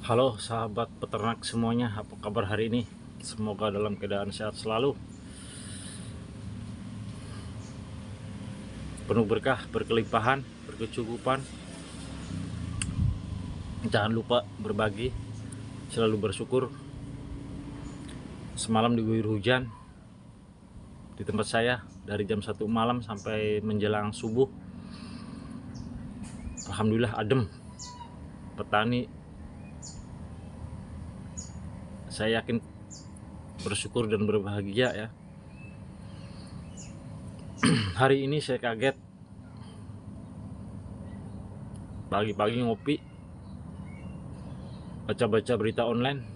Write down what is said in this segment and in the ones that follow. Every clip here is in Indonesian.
Halo sahabat peternak semuanya, apa kabar hari ini? Semoga dalam keadaan sehat selalu, penuh berkah, berkelimpahan, berkecukupan. Jangan lupa berbagi, selalu bersyukur. Semalam diguyur hujan di tempat saya dari jam 1 malam sampai menjelang subuh. Alhamdulillah adem. Petani, saya yakin, bersyukur dan berbahagia ya. Hari ini saya kaget, pagi-pagi ngopi, baca-baca berita online.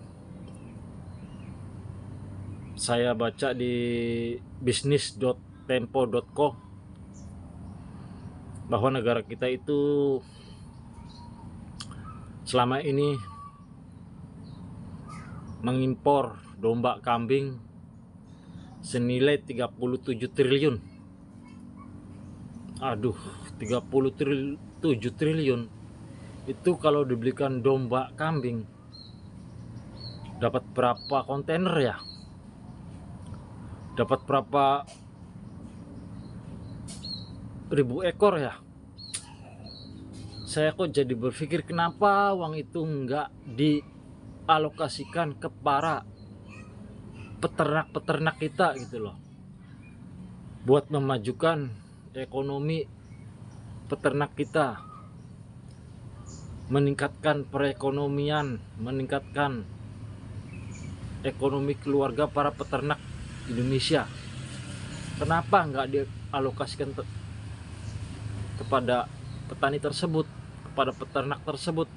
Saya baca di bisnis.tempo.co bahwa negara kita itu selama ini mengimpor domba kambing senilai 37 triliun. Aduh, 37 triliun. Itu kalau dibelikan domba kambing dapat berapa kontainer ya? Dapat berapa ribu ekor ya? Saya kok jadi berpikir, kenapa uang itu enggak dialokasikan ke para peternak-peternak kita gitu loh, buat memajukan ekonomi peternak kita, meningkatkan perekonomian, meningkatkan ekonomi keluarga para peternak Indonesia. Kenapa nggak dialokasikan kepada petani tersebut, kepada peternak tersebut?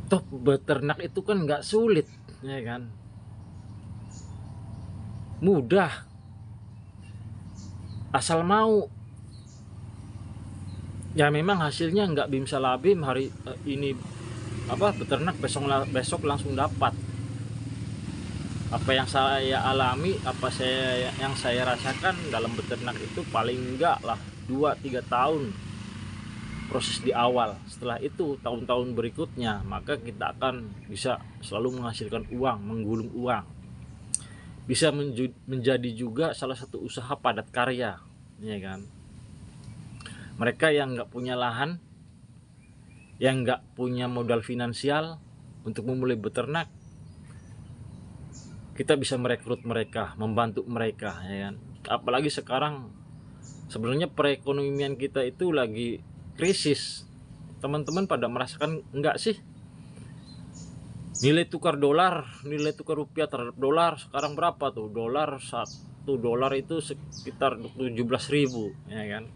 Toh beternak itu kan nggak sulit, ya kan? Mudah, asal mau. Ya memang hasilnya nggak bimsalabim hari ini beternak besok langsung dapat. Apa yang saya alami, yang saya rasakan dalam beternak itu paling enggak lah 2-3 tahun proses di awal. Setelah itu tahun-tahun berikutnya maka kita akan bisa selalu menghasilkan uang, menggulung uang. Bisa menjadi juga salah satu usaha padat karya, ya kan? Mereka yang nggak punya lahan, yang nggak punya modal finansial untuk memulai beternak, kita bisa merekrut mereka, membantu mereka, ya kan? Apalagi sekarang sebenarnya perekonomian kita itu lagi krisis. Teman-teman pada merasakan enggak sih? Nilai tukar rupiah terhadap dolar sekarang berapa tuh? $1 itu sekitar 17.000, ya kan?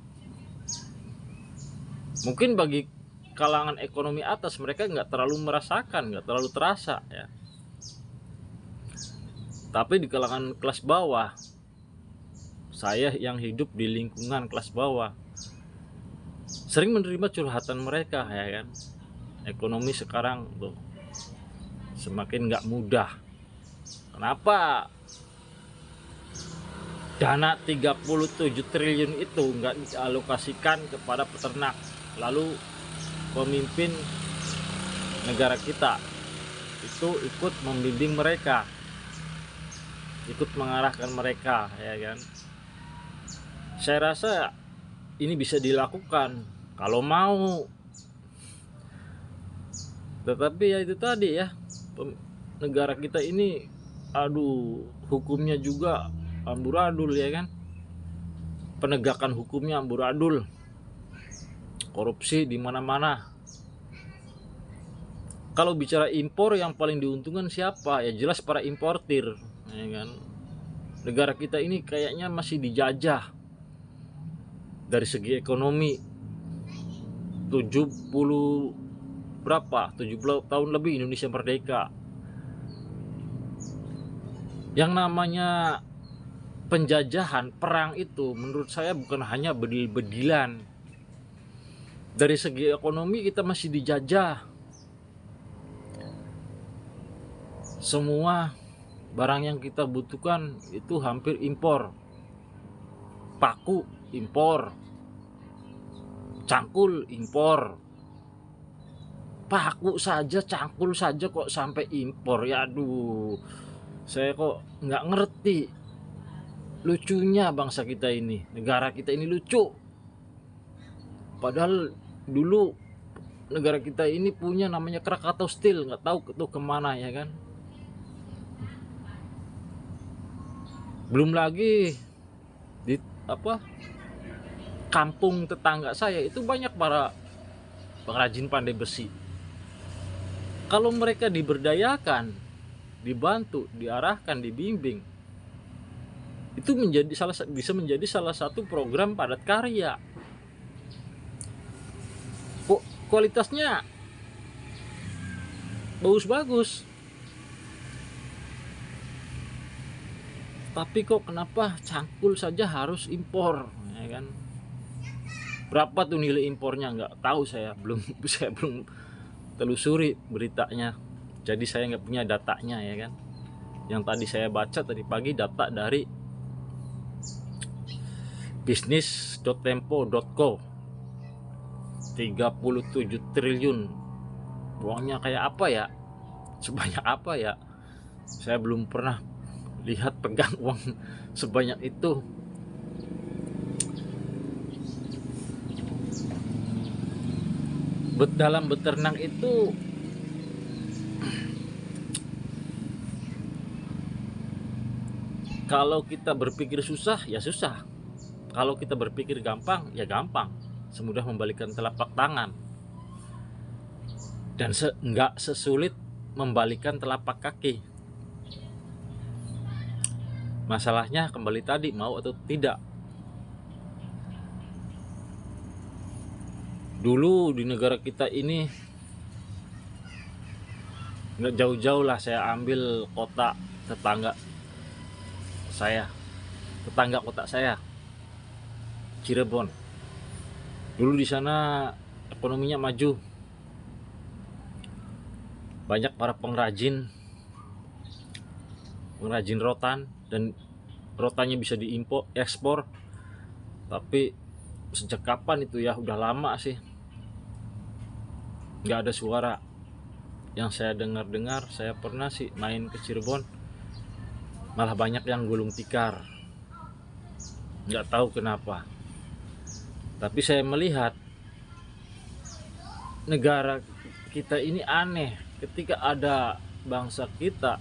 Mungkin bagi kalangan ekonomi atas mereka nggak terlalu merasakan, nggak terlalu terasa ya. Tapi di kalangan kelas bawah, saya yang hidup di lingkungan kelas bawah, sering menerima curhatan mereka, ya kan? Ekonomi sekarang tuh semakin nggak mudah. Kenapa dana 37 triliun itu nggak dialokasikan kepada peternak, lalu pemimpin negara kita itu ikut membimbing mereka, ikut mengarahkan mereka, ya kan? Saya rasa ini bisa dilakukan kalau mau. Tetapi ya itu tadi ya, negara kita ini hukumnya juga amburadul, ya kan? Penegakan hukumnya amburadul. Korupsi di mana-mana. Kalau bicara impor, yang paling diuntungkan siapa? Ya jelas para importir, ya kan? Negara kita ini kayaknya masih dijajah dari segi ekonomi. 70 tahun lebih Indonesia merdeka. Yang namanya penjajahan, perang itu menurut saya bukan hanya bedil-bedilan. Dari segi ekonomi kita masih dijajah. Semua barang yang kita butuhkan itu hampir impor. Paku impor, cangkul impor, paku saja, cangkul saja kok sampai impor ya. Aduh, saya kok nggak ngerti lucunya bangsa kita ini, negara kita ini lucu. Padahal dulu negara kita ini punya namanya Krakatau Steel, nggak tahu tuh kemana ya kan. Belum lagi di kampung tetangga saya itu banyak para pengrajin pandai besi. Kalau mereka diberdayakan, dibantu, diarahkan, dibimbing, itu bisa menjadi salah satu program padat karya. Kok kualitasnya bagus-bagus, tapi kok kenapa cangkul saja harus impor ya kan? Berapa tuh nilai impornya nggak tahu, saya belum telusuri beritanya, jadi saya nggak punya datanya ya kan. Yang tadi saya baca tadi pagi data dari bisnis.tempo.co, 37 triliun. Uangnya kayak apa ya, sebanyak apa ya, saya belum pernah lihat pegang uang sebanyak itu. Dalam beternak itu kalau kita berpikir susah ya susah, kalau kita berpikir gampang ya gampang, semudah membalikkan telapak tangan, dan nggak sesulit membalikkan telapak kaki. Masalahnya kembali tadi, mau atau tidak. Dulu di negara kita ini, nggak jauh-jauh lah, saya ambil kota tetangga kota saya, Cirebon. Dulu di sana ekonominya maju, banyak para pengrajin rotan, dan rotannya bisa diimpor ekspor. Tapi sejak kapan itu ya, udah lama sih nggak ada suara yang saya dengar. Saya pernah sih main ke Cirebon, malah banyak yang gulung tikar, nggak tahu kenapa. Tapi saya melihat negara kita ini aneh, ketika ada bangsa kita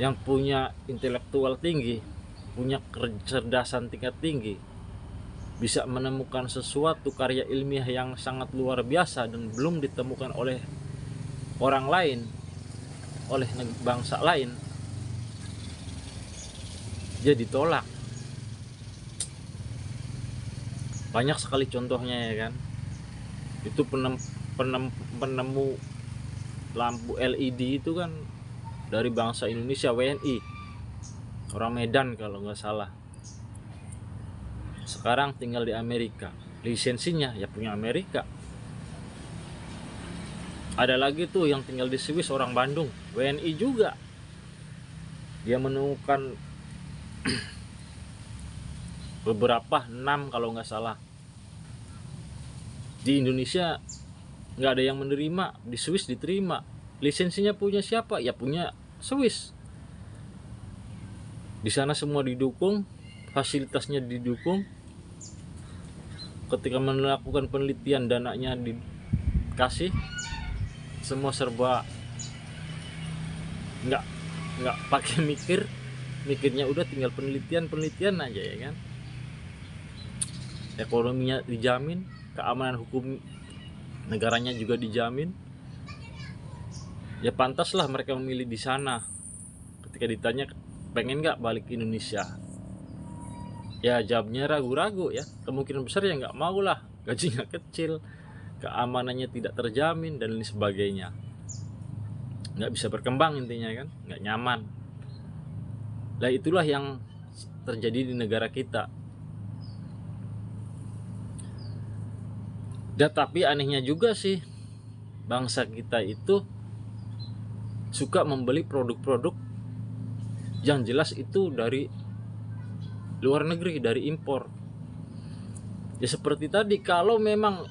yang punya intelektual tinggi, punya kecerdasan tingkat tinggi, bisa menemukan sesuatu karya ilmiah yang sangat luar biasa dan belum ditemukan oleh orang lain, oleh bangsa lain, dia ditolak. Banyak sekali contohnya ya kan. Itu penemu lampu LED itu kan dari bangsa Indonesia, WNI, orang Medan kalau nggak salah. Sekarang tinggal di Amerika, lisensinya ya punya Amerika. Ada lagi tuh yang tinggal di Swiss, orang Bandung, WNI juga. Dia menemukan beberapa, 6 kalau nggak salah. Di Indonesia nggak ada yang menerima, di Swiss diterima. Lisensinya punya siapa? Ya punya Swiss. Di sana semua didukung, fasilitasnya didukung. Ketika melakukan penelitian, dananya dikasih, semua serba nggak pakai mikirnya udah tinggal penelitian aja ya kan. Ekonominya dijamin, keamanan hukum negaranya juga dijamin. Ya pantaslah mereka memilih di sana. Ketika ditanya pengen nggak balik ke Indonesia, ya jawabnya ragu-ragu ya. Kemungkinan besar ya nggak mau lah, gajinya kecil, keamanannya tidak terjamin, dan lain sebagainya. Nggak bisa berkembang intinya kan, nggak nyaman. Lah itulah yang terjadi di negara kita. Dan tapi anehnya juga sih, bangsa kita itu suka membeli produk-produk yang jelas itu dari luar negeri, dari impor. Ya seperti tadi, kalau memang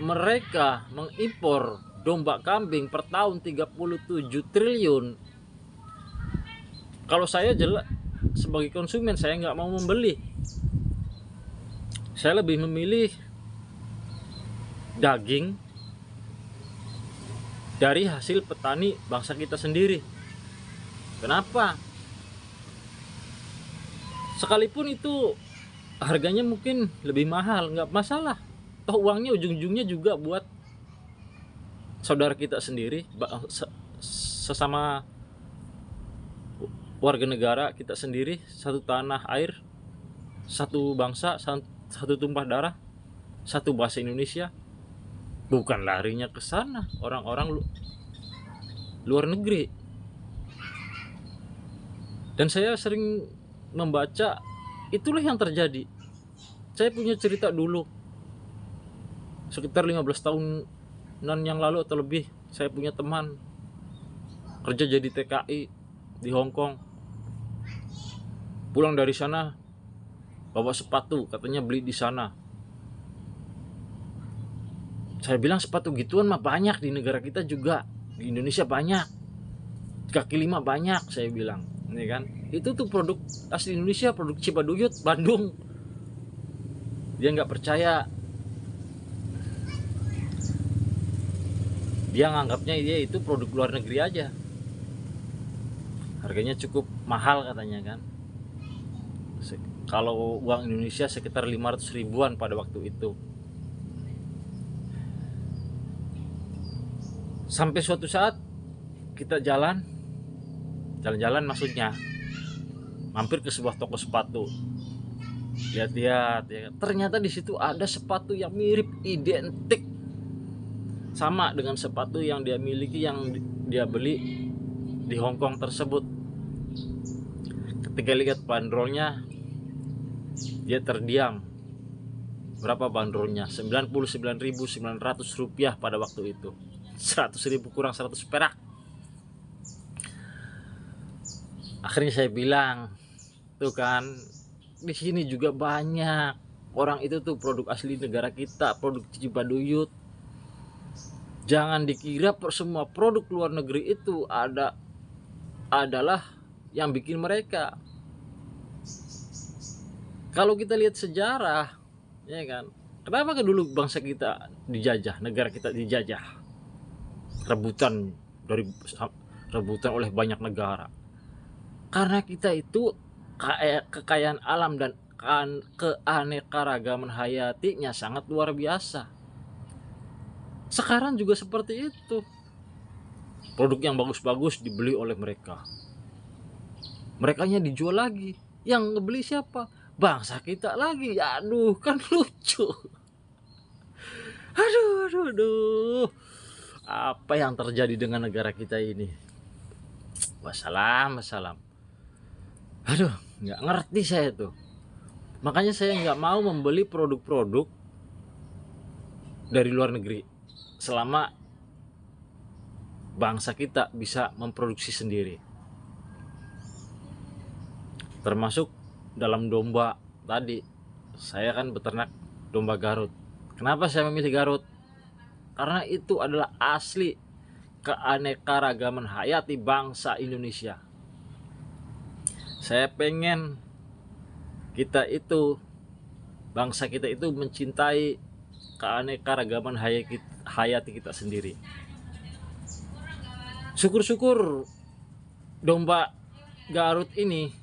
mereka mengimpor domba kambing per tahun 37 triliun. Kalau saya jelas sebagai konsumen, saya nggak mau membeli. Saya lebih memilih daging dari hasil petani bangsa kita sendiri. Kenapa? Sekalipun itu harganya mungkin lebih mahal, nggak masalah. Toh uangnya ujung-ujungnya juga buat saudara kita sendiri, sesama warga negara kita sendiri, satu tanah air, satu bangsa, satu tumpah darah, satu bahasa Indonesia. Bukan larinya ke sana orang-orang luar negeri. Dan saya sering membaca, itulah yang terjadi. Saya punya cerita dulu, sekitar 15 tahunan yang lalu atau lebih. Saya punya teman kerja jadi TKI di Hong Kong. Pulang dari sana bawa sepatu, katanya beli di sana. Saya bilang sepatu gituan mah banyak di negara kita juga, di Indonesia banyak, kaki lima banyak, saya bilang. Ini kan, itu tuh produk asli Indonesia, produk Cipaduyut, Bandung. Dia nggak percaya. Dia nganggapnya dia itu produk luar negeri aja. Harganya cukup mahal katanya kan. Kalau uang Indonesia sekitar 500 ribuan pada waktu itu. Sampai suatu saat kita jalan-jalan maksudnya, mampir ke sebuah toko sepatu. Lihat-lihat, ya. Ternyata di situ ada sepatu yang mirip, identik sama dengan sepatu yang dia miliki, yang dia beli di Hong Kong tersebut. Ketika lihat bandrolnya, dia terdiam. Berapa bandrolnya? 99.900 rupiah pada waktu itu. 100.000 kurang 100 perak. Akhirnya saya bilang, tuh kan, di sini juga banyak orang itu tuh produk asli negara kita, produk Cipaduyut. Jangan dikira semua produk luar negeri itu adalah yang bikin mereka. Kalau kita lihat sejarah, ya kan, kenapa kan dulu bangsa kita dijajah, negara kita dijajah, rebutan oleh banyak negara? Karena kita itu kekayaan alam dan keanekaragaman hayatinya sangat luar biasa. Sekarang juga seperti itu. Produk yang bagus-bagus dibeli oleh mereka. Merekanya dijual lagi. Yang ngebeli siapa? Bangsa kita lagi. Aduh, kan lucu. Aduh. Apa yang terjadi dengan negara kita ini? Wassalam. Aduh, nggak ngerti saya tuh. Makanya saya nggak mau membeli produk-produk dari luar negeri selama bangsa kita bisa memproduksi sendiri. Termasuk dalam domba tadi, saya kan beternak domba Garut. Kenapa saya memilih Garut? Karena itu adalah asli keanekaragaman hayati bangsa Indonesia. Saya pengen bangsa kita itu mencintai keanekaragaman hayati kita sendiri. Syukur-syukur domba Garut ini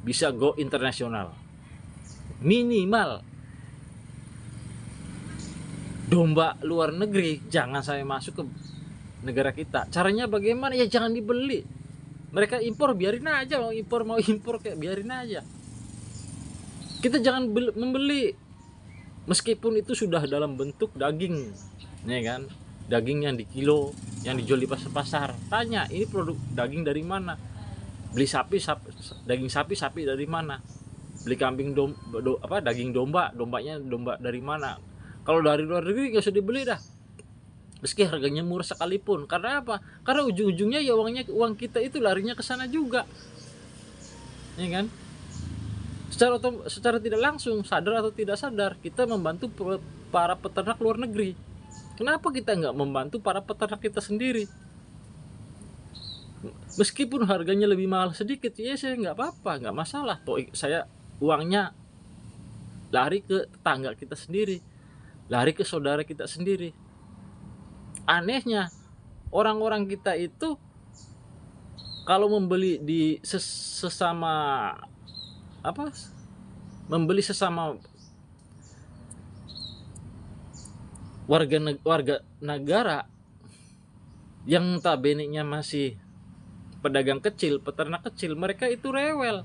bisa go internasional. Minimal domba luar negeri jangan sampai masuk ke negara kita. Caranya bagaimana? Ya jangan dibeli. Mereka impor, biarin aja. Mau impor kayak biarin aja. Kita jangan membeli, meskipun itu sudah dalam bentuk daging, ya kan? Daging yang di kilo, yang dijual di pasar. Tanya, ini produk daging dari mana? Beli daging sapi dari mana? Beli kambing daging dombanya domba dari mana? Kalau dari luar negeri gak usah dibeli dah. Meski harganya murah sekalipun. Karena apa? Karena ujung-ujungnya ya uang kita itu larinya ke sana juga. Ya kan? Secara tidak langsung, sadar atau tidak sadar, kita membantu para peternak luar negeri. Kenapa kita nggak membantu para peternak kita sendiri? Meskipun harganya lebih mahal sedikit, ya saya nggak apa-apa, nggak masalah. Toh saya uangnya lari ke tetangga kita sendiri, lari ke saudara kita sendiri. Anehnya orang-orang kita itu kalau membeli di sesama apa, membeli sesama warga negara yang notabene-nya masih pedagang kecil, peternak kecil, mereka itu rewel.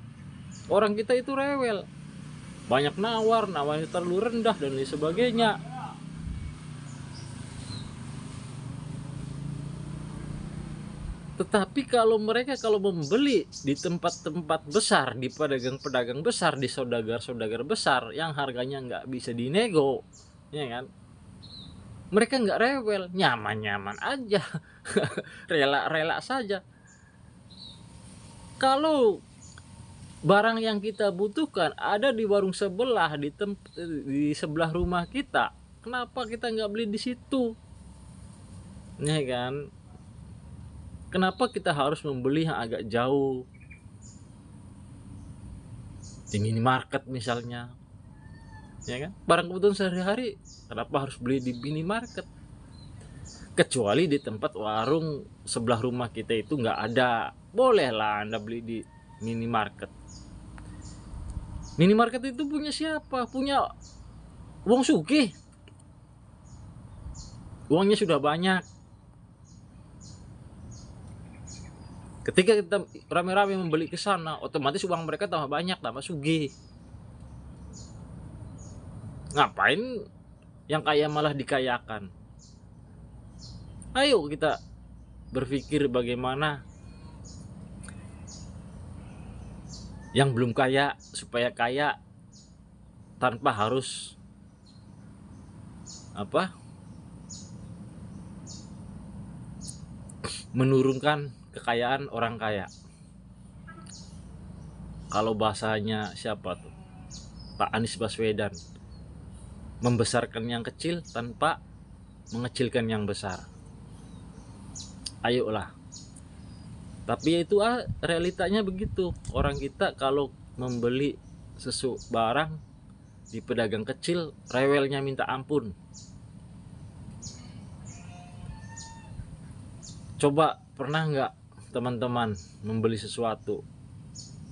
Orang kita itu rewel, banyak nawarnya terlalu rendah dan lain sebagainya. Tetapi kalau mereka membeli di tempat-tempat besar, di pedagang-pedagang besar, di saudagar-saudagar besar yang harganya nggak bisa dinego, ya kan? Mereka nggak rewel, nyaman-nyaman aja, rela-rela saja. Kalau barang yang kita butuhkan ada di warung sebelah, di sebelah rumah kita, kenapa kita nggak beli di situ, ya kan? Kenapa kita harus membeli yang agak jauh, di minimarket misalnya, ya kan? Barang kebutuhan sehari-hari kenapa harus beli di minimarket? Kecuali di tempat warung sebelah rumah kita itu nggak ada, bolehlah Anda beli di minimarket. Minimarket itu punya siapa? Punya wong sugih, uangnya sudah banyak. Ketika kita rame-rame membeli ke sana, otomatis uang mereka tambah banyak, tambah sugih. Ngapain yang kaya malah dikayakan? Ayo kita berpikir bagaimana yang belum kaya supaya kaya tanpa harus menurunkan kekayaan orang kaya. Kalau bahasanya siapa tuh, Pak Anies Baswedan, membesarkan yang kecil tanpa mengecilkan yang besar. Ayolah. Tapi itu realitanya begitu. Orang kita kalau membeli barang di pedagang kecil, rewelnya minta ampun. Coba pernah nggak teman-teman membeli sesuatu,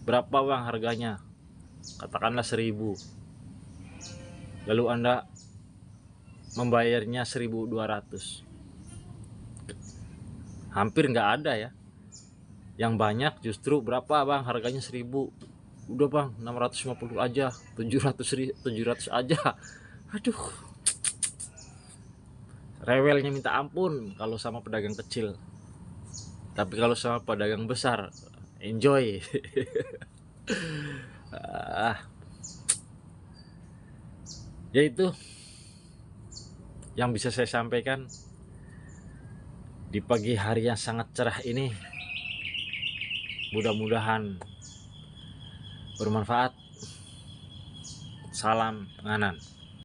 berapa bang harganya, katakanlah 1.000, lalu Anda membayarnya 1.200, hampir nggak ada ya. Yang banyak justru berapa bang harganya 1.000, udah bang 650 aja, 700 aja. Aduh, rewelnya minta ampun kalau sama pedagang kecil. Tapi kalau sama pedagang besar, enjoy. Ya itu yang bisa saya sampaikan di pagi hari yang sangat cerah ini. Mudah-mudahan bermanfaat. Salam nganan.